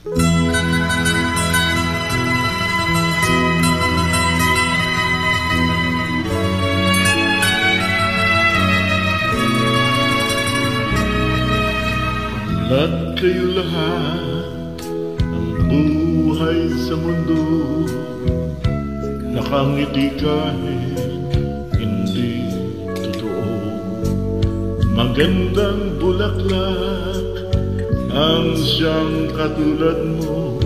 At kayo lahat, ang buhay sa mundo, nakangiti kahit hindi totoo. Magandang bulaklak ang siyang katulad mo,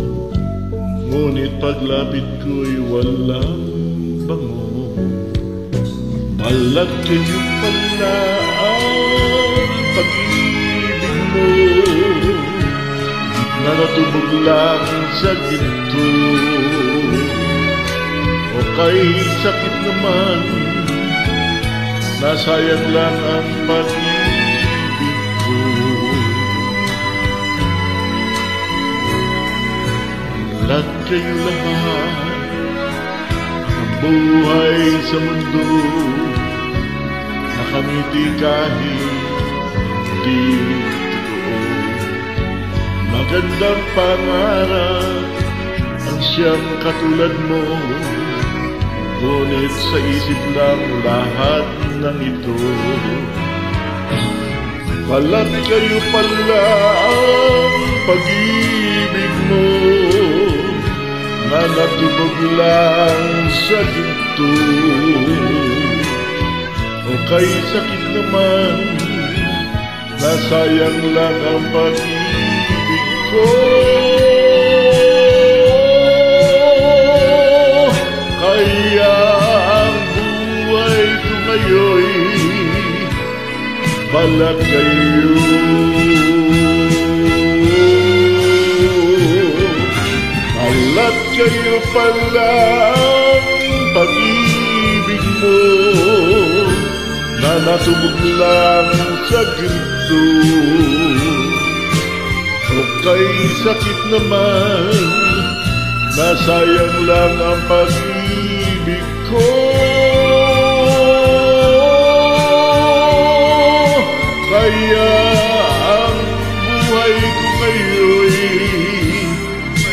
ngunit paglapit ko'y walang bango. Balat kayo pala ang pag-ibig mo, na natubog lang sa ginto. O kay sakit naman, nasayang lang ang pag-ibig ko. Lahat kayo lahat, ang buhay sa mundo, nakangiti kahit di totoo. Magandang pangarap ang siyang katulad mo, ngunit sa isip lang lahat ng ito. Balat kayo pala ang pag-ibig mo, na natubog lang sa ginto. O kay sakit naman, nasayang lang ang pag-ibig ko. Kaya ang buhay ko ngayon'y balat kayo. Balat kayo pala ang pag-ibig mo, na natubog lang sa ginto. O kay sakit naman, nasayang lang ang pag-ibig ko. Kaya ang buhay ko ngayon'y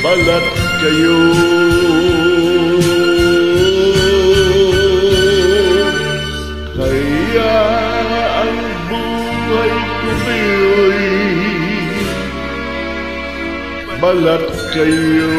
balat kayo. Kaya ang buhay ko ngayon'y balat kayo.